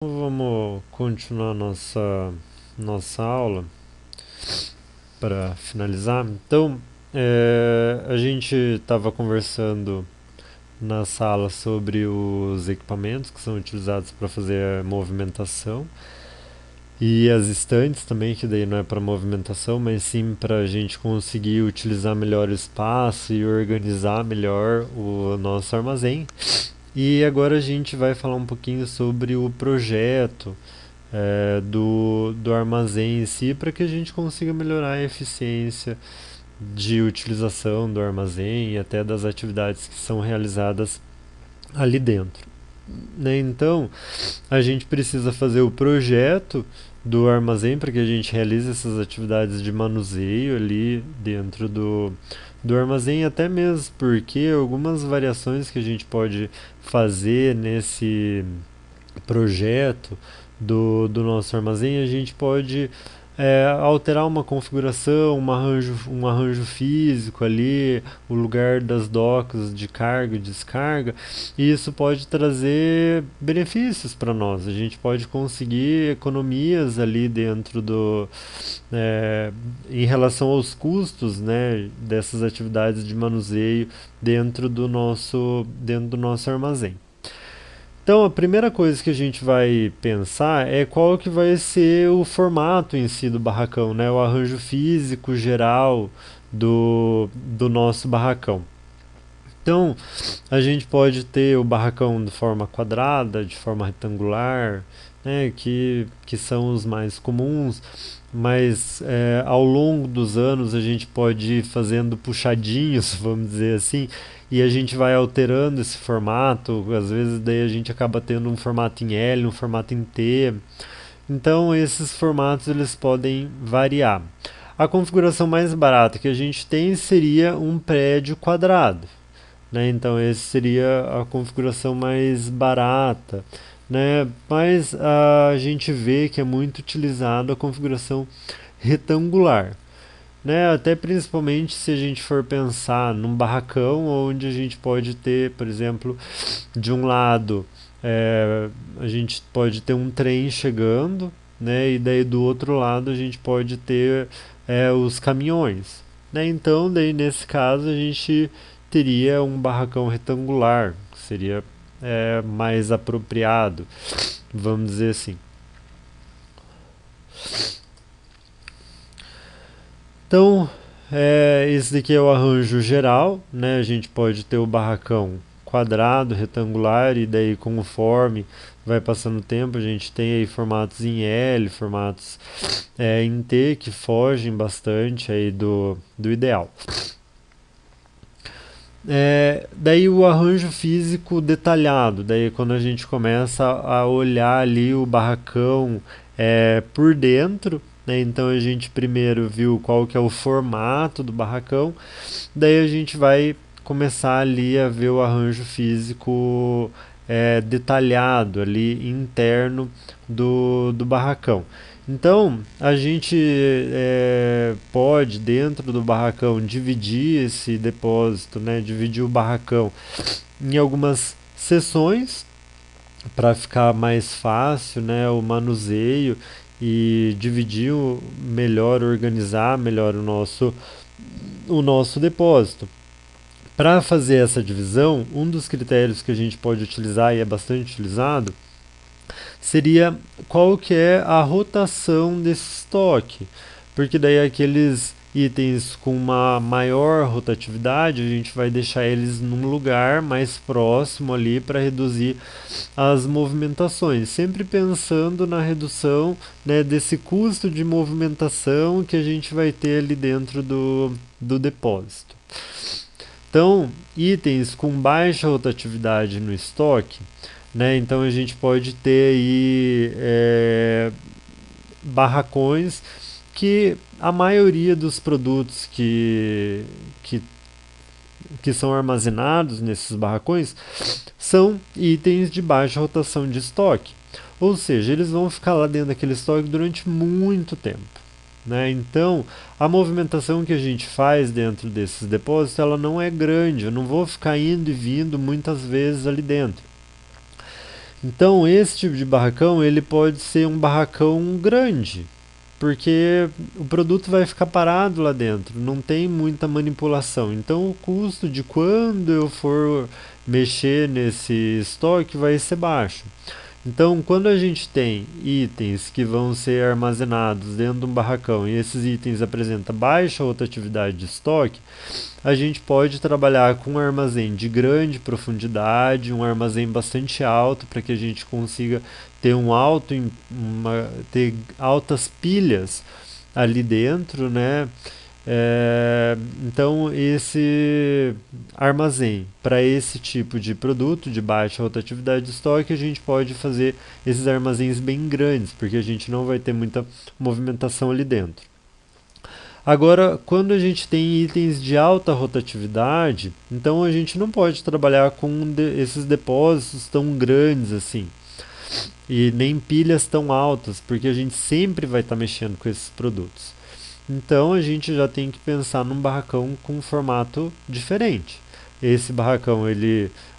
Vamos continuar nossa aula para finalizar. Então, a gente estava conversando na sala sobre os equipamentos que são utilizados para fazer a movimentação e as estantes também, que daí não é para movimentação, mas sim para a gente conseguir utilizar melhor o espaço e organizar melhor o nosso armazém. E agora a gente vai falar um pouquinho sobre o projeto do armazém em si, para que a gente consiga melhorar a eficiência de utilização do armazém e até das atividades que são realizadas ali dentro. Né? Então, a gente precisa fazer o projeto do armazém para que a gente realize essas atividades de manuseio ali dentro do armazém, até mesmo porque algumas variações que a gente pode fazer nesse projeto do nosso armazém, a gente pode alterar uma configuração, um arranjo físico ali, o lugar das docas de carga e descarga, e isso pode trazer benefícios para nós. A gente pode conseguir economias ali dentro é, em relação aos custos, né, dessas atividades de manuseio dentro do nosso armazém. Então, a primeira coisa que a gente vai pensar é qual que vai ser o formato em si do barracão, né? O arranjo físico geral do nosso barracão. Então, a gente pode ter o barracão de forma quadrada, de forma retangular, né? Que são os mais comuns, mas ao longo dos anos a gente pode ir fazendo puxadinhos, vamos dizer assim, e a gente vai alterando esse formato. Às vezes daí a gente acaba tendo um formato em L, um formato em T. Então esses formatos eles podem variar. A configuração mais barata que a gente tem seria um prédio quadrado, né? Então esse seria a configuração mais barata, né? Mas a gente vê que é muito utilizado a configuração retangular, né? Até principalmente se a gente for pensar num barracão onde a gente pode ter, por exemplo, de um lado a gente pode ter um trem chegando, né? E daí do outro lado a gente pode ter os caminhões, né? Então daí nesse caso a gente teria um barracão retangular, que seria mais apropriado, vamos dizer assim. Então, esse daqui é o arranjo geral, né? A gente pode ter o barracão quadrado, retangular, e daí conforme vai passando o tempo, a gente tem aí formatos em L, formatos em T, que fogem bastante aí do ideal. Daí o arranjo físico detalhado, daí quando a gente começa a olhar ali o barracão por dentro, né? Então a gente primeiro viu qual que é o formato do barracão, daí a gente vai começar ali a ver o arranjo físico detalhado ali interno do barracão. Então, a gente pode, dentro do barracão, dividir esse depósito, né, dividir o barracão em algumas seções para ficar mais fácil, né, o manuseio e dividir melhor, organizar melhor o nosso depósito. Para fazer essa divisão, um dos critérios que a gente pode utilizar e é bastante utilizado seria qual que é a rotação desse estoque, porque daí aqueles itens com uma maior rotatividade a gente vai deixar eles num lugar mais próximo ali para reduzir as movimentações, sempre pensando na redução, né, desse custo de movimentação que a gente vai ter ali dentro do depósito. Então, itens com baixa rotatividade no estoque, né? Então a gente pode ter aí barracões que a maioria dos produtos que, que são armazenados nesses barracões são itens de baixa rotação de estoque. Ou seja, eles vão ficar lá dentro daquele estoque durante muito tempo. Né? Então, a movimentação que a gente faz dentro desses depósitos ela não é grande. Eu não vou ficar indo e vindo muitas vezes ali dentro. Então, esse tipo de barracão, ele pode ser um barracão grande, porque o produto vai ficar parado lá dentro, não tem muita manipulação. Então, o custo de quando eu for mexer nesse estoque vai ser baixo. Então, quando a gente tem itens que vão ser armazenados dentro de um barracão e esses itens apresentam baixa rotatividade de estoque, a gente pode trabalhar com um armazém de grande profundidade, um armazém bastante alto para que a gente consiga ter ter altas pilhas ali dentro, né? Então esse armazém para esse tipo de produto de baixa rotatividade de estoque, a gente pode fazer esses armazéns bem grandes, porque a gente não vai ter muita movimentação ali dentro. Agora, quando a gente tem itens de alta rotatividade, então a gente não pode trabalhar com esses depósitos tão grandes assim, e nem pilhas tão altas, porque a gente sempre vai estar mexendo com esses produtos. Então a gente já tem que pensar num barracão com um formato diferente. Esse barracão,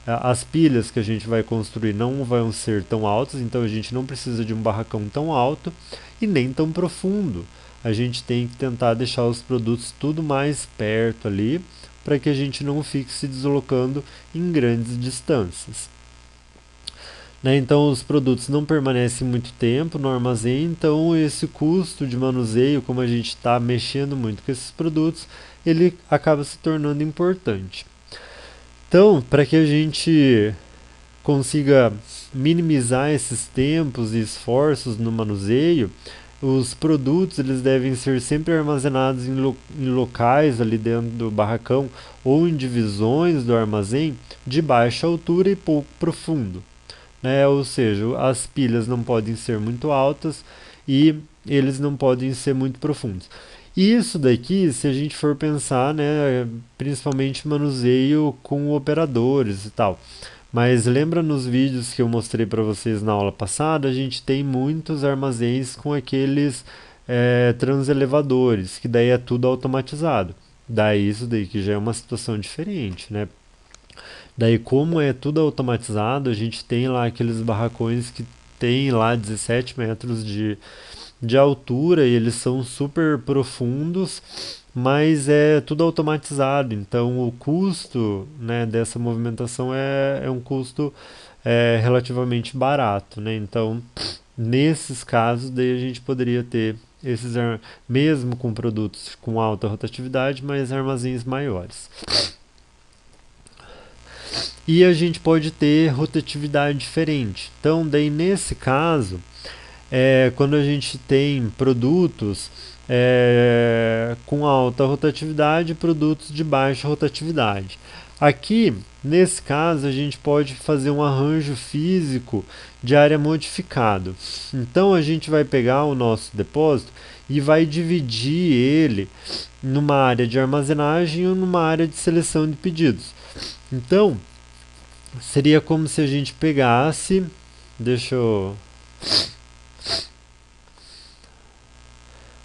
as pilhas que a gente vai construir não vão ser tão altas, então a gente não precisa de um barracão tão alto e nem tão profundo. A gente tem que tentar deixar os produtos tudo mais perto ali, para que a gente não fique se deslocando em grandes distâncias. Né? Então os produtos não permanecem muito tempo no armazém, então esse custo de manuseio, como a gente está mexendo muito com esses produtos, ele acaba se tornando importante. Então, para que a gente consiga minimizar esses tempos e esforços no manuseio, os produtos eles devem ser sempre armazenados em locais ali dentro do barracão ou em divisões do armazém de baixa altura e pouco profundo, né? Ou seja, as pilhas não podem ser muito altas e eles não podem ser muito profundos. Isso daqui, se a gente for pensar, né, principalmente manuseio com operadores e tal. Mas lembra nos vídeos que eu mostrei para vocês na aula passada, a gente tem muitos armazéns com aqueles transelevadores, que daí é tudo automatizado. Daí isso daí que já é uma situação diferente, né? Daí, como é tudo automatizado, a gente tem lá aqueles barracões que tem lá 17 metros de altura e eles são super profundos, mas é tudo automatizado. Então, o custo, né, dessa movimentação é um custo relativamente barato, né? Então, nesses casos, daí a gente poderia ter mesmo com produtos com alta rotatividade, mas armazéns maiores. E a gente pode ter rotatividade diferente. Então, daí nesse caso, quando a gente tem produtos com alta rotatividade e produtos de baixa rotatividade. Aqui, nesse caso, a gente pode fazer um arranjo físico de área modificado. Então, a gente vai pegar o nosso depósito e vai dividir ele numa área de armazenagem ou numa área de seleção de pedidos. Então, seria como se a gente pegasse, deixa eu,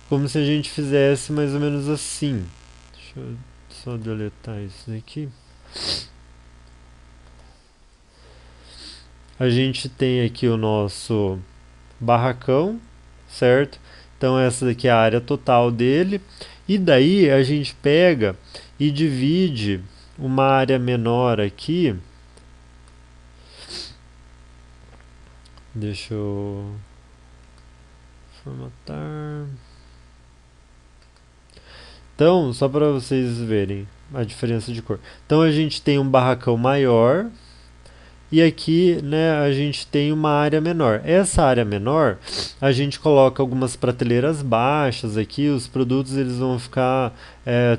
como se a gente fizesse mais ou menos assim. Deixa eu só deletar isso daqui. A gente tem aqui o nosso barracão, certo? Então essa daqui é a área total dele. E daí a gente pega e divide uma área menor aqui. Deixa eu formatar. Então, só para vocês verem a diferença de cor. Então a gente tem um barracão maior e aqui, né, a gente tem uma área menor. Essa área menor, a gente coloca algumas prateleiras baixas aqui, os produtos eles vão ficar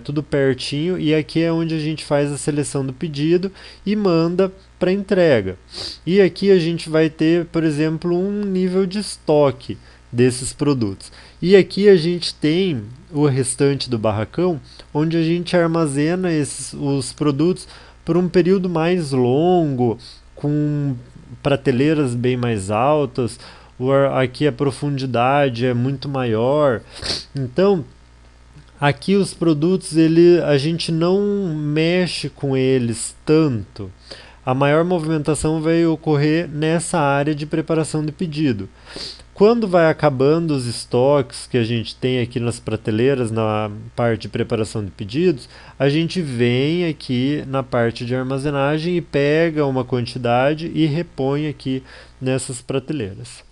tudo pertinho e aqui é onde a gente faz a seleção do pedido e manda para entrega. E aqui a gente vai ter, por exemplo, um nível de estoque desses produtos. E aqui a gente tem o restante do barracão, onde a gente armazena os produtos por um período mais longo, com prateleiras bem mais altas, aqui a profundidade é muito maior. Então, aqui os produtos a gente não mexe com eles tanto. a maior movimentação vai ocorrer nessa área de preparação de pedido. Quando vai acabando os estoques que a gente tem aqui nas prateleiras, na parte de preparação de pedidos, a gente vem aqui na parte de armazenagem e pega uma quantidade e repõe aqui nessas prateleiras.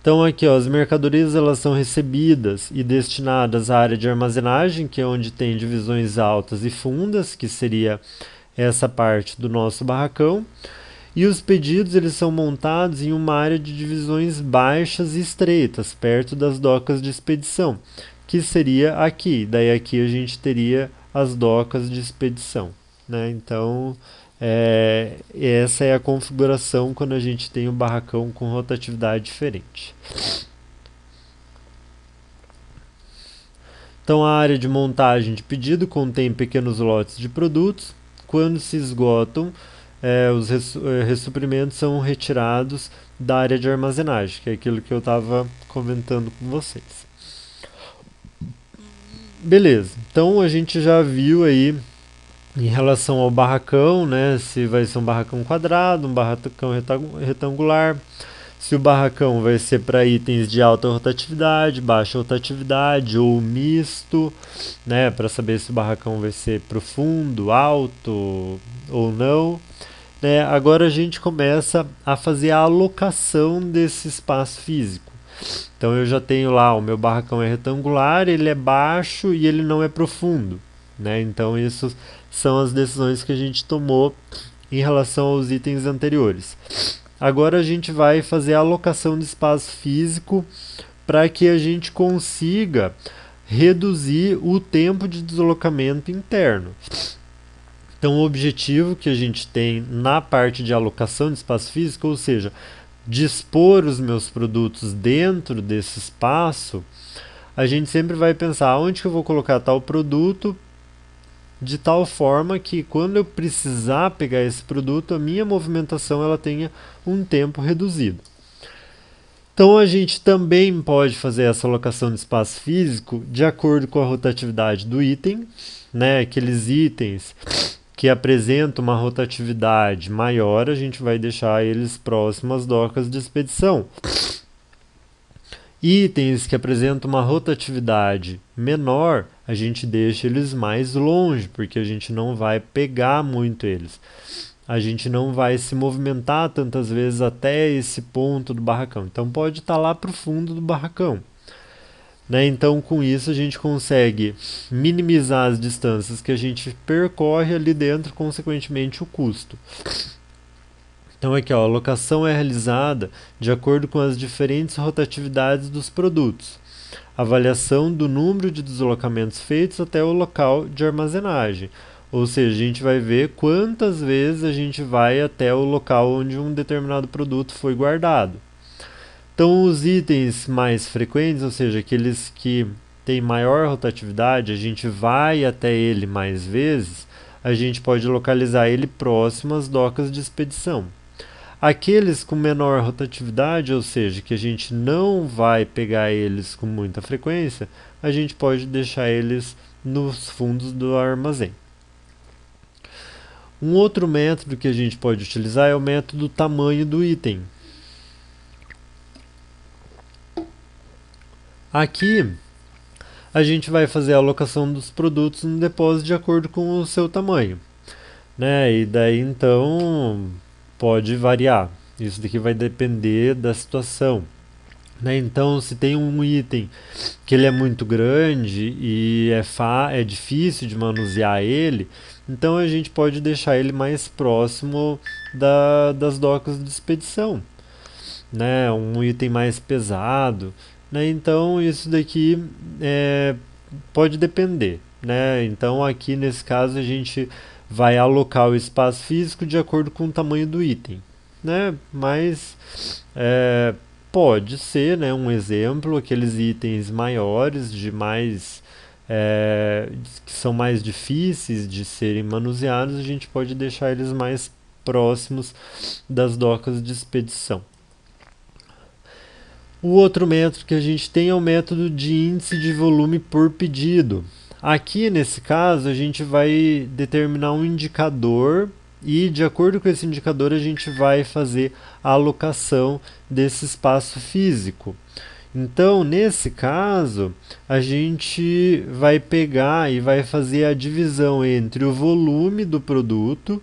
Então aqui, ó, as mercadorias elas são recebidas e destinadas à área de armazenagem, que é onde tem divisões altas e fundas, que seria essa parte do nosso barracão. E os pedidos eles são montados em uma área de divisões baixas e estreitas, perto das docas de expedição, que seria aqui. Daí aqui a gente teria as docas de expedição, né? Então, essa é a configuração quando a gente tem um barracão com rotatividade diferente. Então, a área de montagem de pedido contém pequenos lotes de produtos. Quando se esgotam, os ressuprimentos são retirados da área de armazenagem, que é aquilo que eu estava comentando com vocês. Beleza, então a gente já viu aí em relação ao barracão, né, se vai ser um barracão quadrado, um barracão retangular, se o barracão vai ser para itens de alta rotatividade, baixa rotatividade ou misto, né, para saber se o barracão vai ser profundo, alto ou não. Agora a gente começa a fazer a alocação desse espaço físico. Então eu já tenho lá, o meu barracão é retangular, ele é baixo e ele não é profundo, né? Então isso são as decisões que a gente tomou em relação aos itens anteriores. Agora a gente vai fazer a alocação de espaço físico para que a gente consiga reduzir o tempo de deslocamento interno. Então, o objetivo que a gente tem na parte de alocação de espaço físico, ou seja, dispor os meus produtos dentro desse espaço, a gente sempre vai pensar onde que eu vou colocar tal produto, de tal forma que quando eu precisar pegar esse produto, a minha movimentação ela tenha um tempo reduzido. Então, a gente também pode fazer essa alocação de espaço físico de acordo com a rotatividade do item, né? Aqueles itens que apresentam uma rotatividade maior, a gente vai deixar eles próximos às docas de expedição. Itens que apresentam uma rotatividade menor, a gente deixa eles mais longe, porque a gente não vai pegar muito eles. A gente não vai se movimentar tantas vezes até esse ponto do barracão. Então pode estar lá para o fundo do barracão. Então, com isso, a gente consegue minimizar as distâncias que a gente percorre ali dentro, consequentemente, o custo. Então, aqui, ó, a alocação é realizada de acordo com as diferentes rotatividades dos produtos. Avaliação do número de deslocamentos feitos até o local de armazenagem. Ou seja, a gente vai ver quantas vezes a gente vai até o local onde um determinado produto foi guardado. Então, os itens mais frequentes, ou seja, aqueles que têm maior rotatividade, a gente vai até ele mais vezes, a gente pode localizar ele próximo às docas de expedição. Aqueles com menor rotatividade, ou seja, que a gente não vai pegar eles com muita frequência, a gente pode deixar eles nos fundos do armazém. Um outro método que a gente pode utilizar é o método tamanho do item. Aqui, a gente vai fazer a alocação dos produtos no depósito de acordo com o seu tamanho, E daí, então, pode variar. Isso daqui vai depender da situação. Então, se tem um item que ele é muito grande e é difícil de manusear ele, então a gente pode deixar ele mais próximo das docas de expedição. Um item mais pesado. Então isso daqui pode depender. Então aqui nesse caso a gente vai alocar o espaço físico de acordo com o tamanho do item. Mas pode ser um exemplo, aqueles itens maiores, que são mais difíceis de serem manuseados, a gente pode deixar eles mais próximos das docas de expedição. O outro método que a gente tem é o método de índice de volume por pedido. Aqui, nesse caso, a gente vai determinar um indicador e de acordo com esse indicador a gente vai fazer a alocação desse espaço físico. Então, nesse caso, a gente vai pegar e vai fazer a divisão entre o volume do produto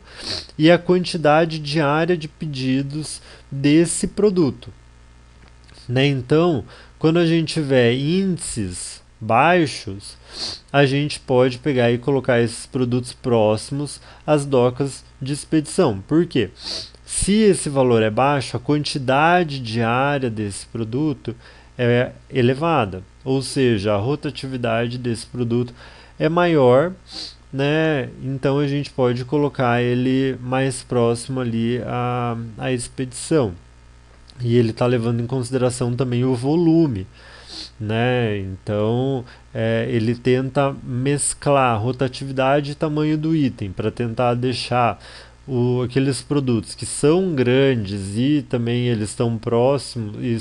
e a quantidade diária de pedidos desse produto. Né? Então, quando a gente tiver índices baixos, a gente pode pegar e colocar esses produtos próximos às docas de expedição. Por quê? Se esse valor é baixo, a quantidade diária desse produto é elevada, ou seja, a rotatividade desse produto é maior, né? Então a gente pode colocar ele mais próximo ali à expedição. E ele está levando em consideração também o volume, né? Então ele tenta mesclar rotatividade e tamanho do item para tentar deixar aqueles produtos que são grandes e também eles estão próximos e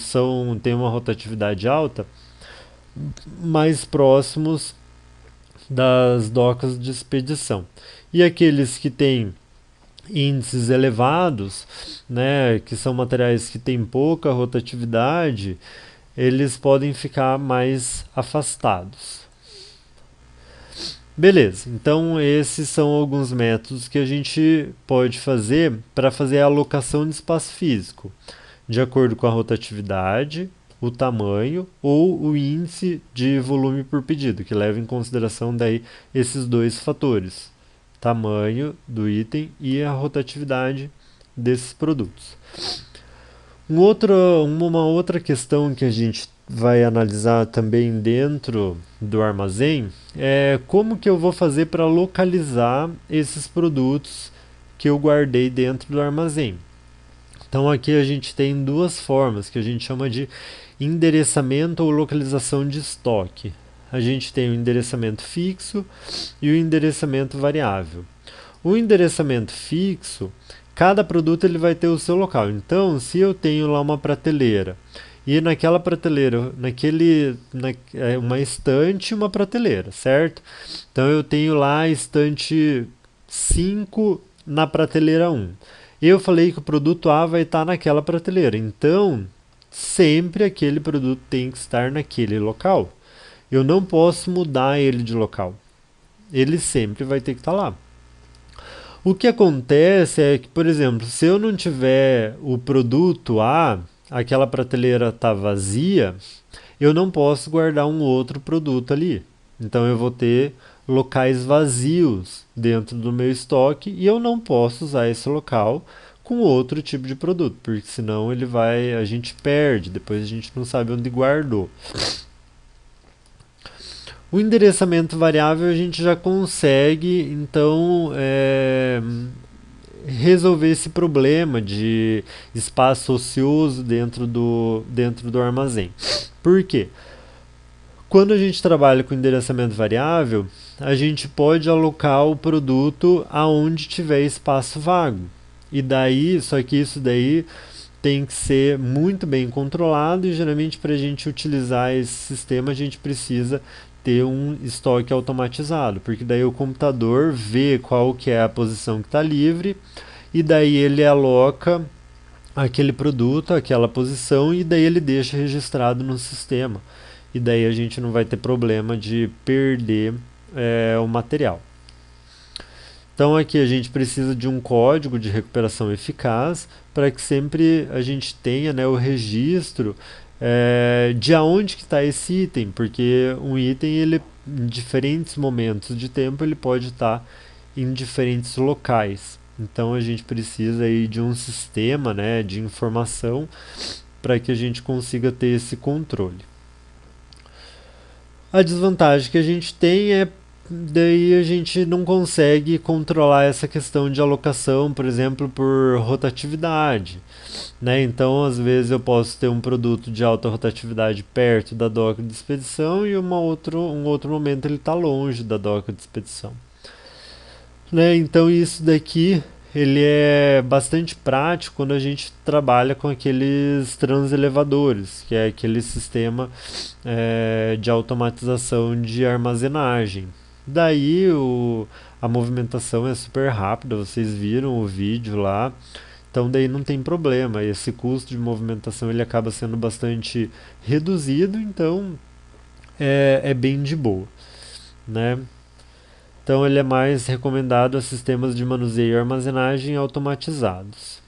têm uma rotatividade alta, mais próximos das docas de expedição. E aqueles que têm índices elevados, né, que são materiais que têm pouca rotatividade, eles podem ficar mais afastados. Beleza, então esses são alguns métodos que a gente pode fazer para fazer a alocação de espaço físico, de acordo com a rotatividade, o tamanho ou o índice de volume por pedido, que leva em consideração daí esses dois fatores, tamanho do item e a rotatividade desses produtos. Uma outra questão que a gente vai analisar também dentro do armazém é como que eu vou fazer para localizar esses produtos que eu guardei dentro do armazém. Então aqui a gente tem duas formas que a gente chama de endereçamento ou localização de estoque. A gente tem o endereçamento fixo e o endereçamento variável. O endereçamento fixo, cada produto ele vai ter o seu local. Então, se eu tenho lá uma prateleira e naquela prateleira, uma estante e uma prateleira, certo? Então eu tenho lá a estante 5 na prateleira 1. Eu falei que o produto A vai estar naquela prateleira. Então, sempre aquele produto tem que estar naquele local. Eu não posso mudar ele de local. Ele sempre vai ter que estar lá. O que acontece é que, por exemplo, se eu não tiver o produto A, aquela prateleira está vazia, eu não posso guardar um outro produto ali. Então eu vou ter locais vazios dentro do meu estoque e eu não posso usar esse local com outro tipo de produto, porque senão a gente perde, depois a gente não sabe onde guardou. O endereçamento variável a gente já consegue, então, resolver esse problema de espaço ocioso dentro do armazém. Por quê? Quando a gente trabalha com endereçamento variável, a gente pode alocar o produto aonde tiver espaço vago. E daí, só que isso daí tem que ser muito bem controlado e geralmente para a gente utilizar esse sistema a gente precisa ter um estoque automatizado, porque daí o computador vê qual que é a posição que está livre e daí ele aloca aquele produto, aquela posição e daí ele deixa registrado no sistema. E daí a gente não vai ter problema de perder o material. Então aqui a gente precisa de um código de recuperação eficaz para que sempre a gente tenha, né, o registro de aonde que está esse item, porque um item ele, em diferentes momentos de tempo ele pode estar em diferentes locais. Então a gente precisa aí de um sistema, né, de informação para que a gente consiga ter esse controle. A desvantagem que a gente tem é daí a gente não consegue controlar essa questão de alocação, por exemplo, por rotatividade, né? Então, às vezes eu posso ter um produto de alta rotatividade perto da doca de expedição e um outro momento ele está longe da doca de expedição, né? Então, isso daqui ele é bastante prático quando a gente trabalha com aqueles transelevadores, que é aquele sistema de automatização de armazenagem. Daí a movimentação é super rápida, vocês viram o vídeo lá, então daí não tem problema. Esse custo de movimentação ele acaba sendo bastante reduzido, então é bem de boa, né? Então ele é mais recomendado a sistemas de manuseio e armazenagem automatizados.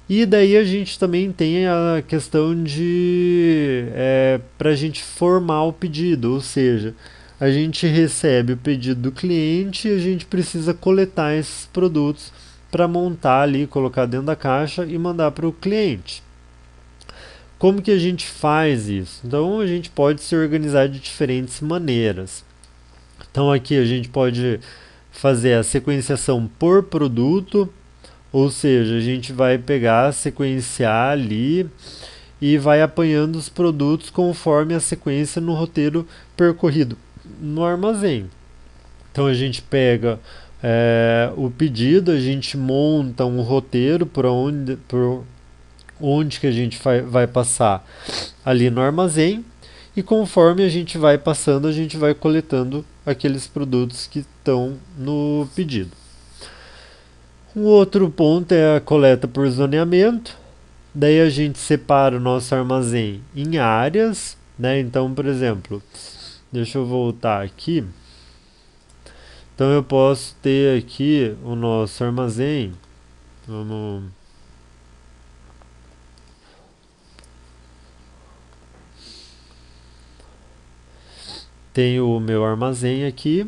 E daí a gente também tem a questão de para a gente formar o pedido, ou seja, a gente recebe o pedido do cliente e a gente precisa coletar esses produtos para montar ali, colocar dentro da caixa e mandar para o cliente. Como que a gente faz isso? Então a gente pode se organizar de diferentes maneiras. Então aqui a gente pode fazer a sequenciação por produto, ou seja, a gente vai pegar, sequenciar ali e vai apanhando os produtos conforme a sequência no roteiro percorrido no armazém. Então a gente pega o pedido, a gente monta um roteiro por onde que a gente vai passar ali no armazém e conforme a gente vai passando, a gente vai coletando aqueles produtos que estão no pedido. Um outro ponto é a coleta por zoneamento. Daí a gente separa o nosso armazém em áreas, né? Então, por exemplo, deixa eu voltar aqui. Então eu posso ter aqui o nosso armazém. Vamos. Tenho o meu armazém aqui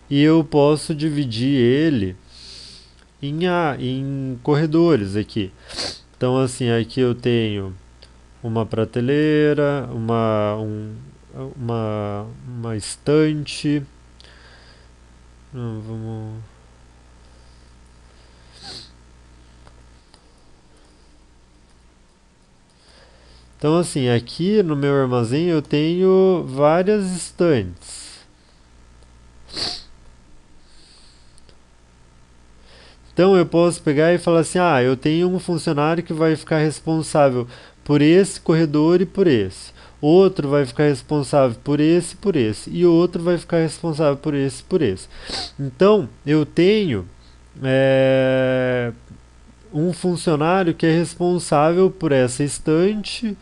e eu posso dividir ele em corredores aqui. Então assim, aqui eu tenho uma prateleira, uma estante. Vamos. Então assim, aqui no meu armazém eu tenho várias estantes. Então eu posso pegar e falar assim: ah, eu tenho um funcionário que vai ficar responsável por esse corredor e por esse. Outro vai ficar responsável por esse. E outro vai ficar responsável por esse e por esse. Então eu tenho um funcionário que é responsável por essa estante,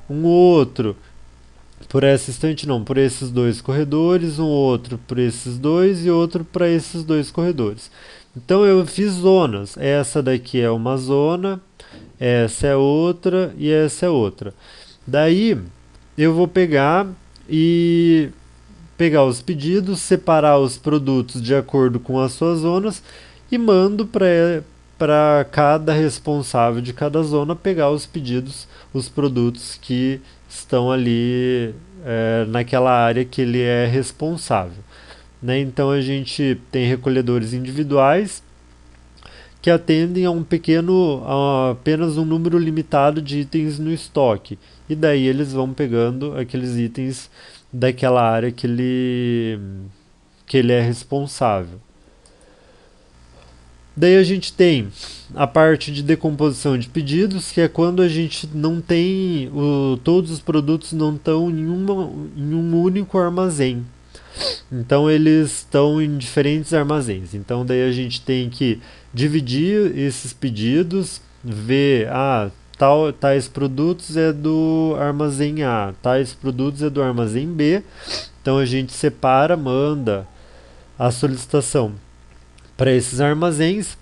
um outro por essa estante não, por esses dois corredores, um outro por esses dois e outro para esses dois corredores. Então eu fiz zonas. Essa daqui é uma zona, essa é outra e essa é outra. Daí eu vou pegar e pegar os pedidos, separar os produtos de acordo com as suas zonas e mando para cada responsável de cada zona pegar os pedidos, os produtos que estão ali naquela área que ele é responsável. Né? Então a gente tem recolhedores individuais que atendem a apenas um número limitado de itens no estoque. E daí eles vão pegando aqueles itens daquela área que ele é responsável. Daí a gente tem a parte de decomposição de pedidos, que é quando a gente não tem todos os produtos não estão em um único armazém. Então eles estão em diferentes armazéns. Então daí a gente tem que dividir esses pedidos, ver tais produtos é do armazém A, tais produtos é do armazém B. Então a gente separa, manda a solicitação para esses armazéns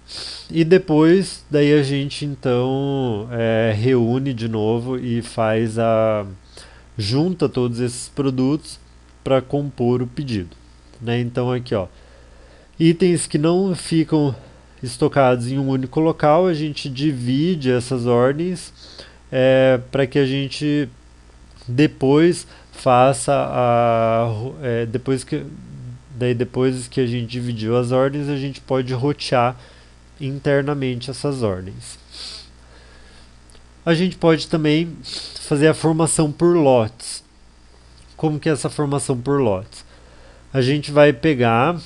e depois daí a gente então reúne de novo e junta todos esses produtos para compor o pedido, né? Então aqui ó, itens que não ficam estocados em um único local, a gente divide essas ordens para que a gente depois faça depois que a gente dividiu as ordens, a gente pode rotear internamente essas ordens. A gente pode também fazer a formação por lotes. Como que é essa formação por lotes? A gente vai pegar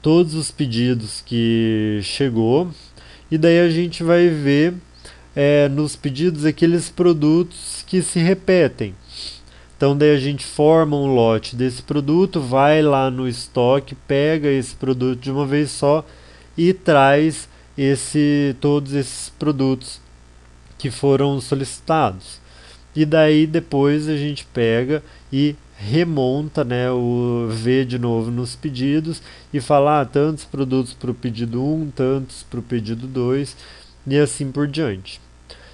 todos os pedidos que chegou e daí a gente vai ver nos pedidos aqueles produtos que se repetem. Então daí a gente forma um lote desse produto, vai lá no estoque, pega esse produto de uma vez só e traz todos esses produtos que foram solicitados. E daí depois a gente pega e remonta, né, vê de novo nos pedidos e fala tantos produtos para o pedido 1, tantos para o pedido 2 e assim por diante.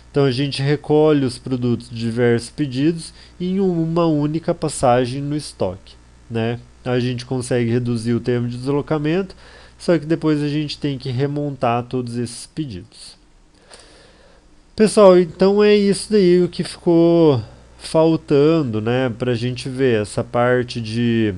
Então a gente recolhe os produtos de diversos pedidos em uma única passagem no estoque, né? A gente consegue reduzir o tempo de deslocamento, só que depois a gente tem que remontar todos esses pedidos. Pessoal, então é isso daí o que ficou faltando, né, para a gente ver essa parte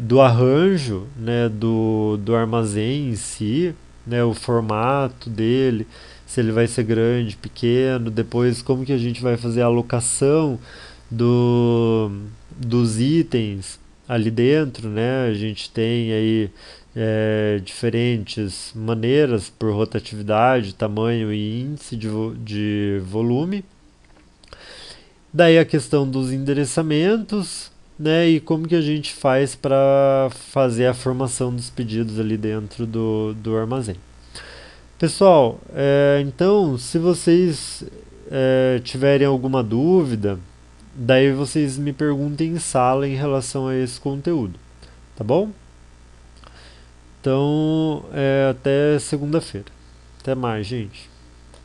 do arranjo, né, do armazém em si, né, o formato dele, se ele vai ser grande, pequeno, depois como que a gente vai fazer a alocação do, dos itens ali dentro, né? A gente tem aí diferentes maneiras por rotatividade, tamanho e índice de volume. Daí a questão dos endereçamentos, né? E como que a gente faz para fazer a formação dos pedidos ali dentro do armazém. Pessoal, então, se vocês tiverem alguma dúvida, daí vocês me perguntem em sala em relação a esse conteúdo, tá bom? Então, até segunda-feira. Até mais, gente.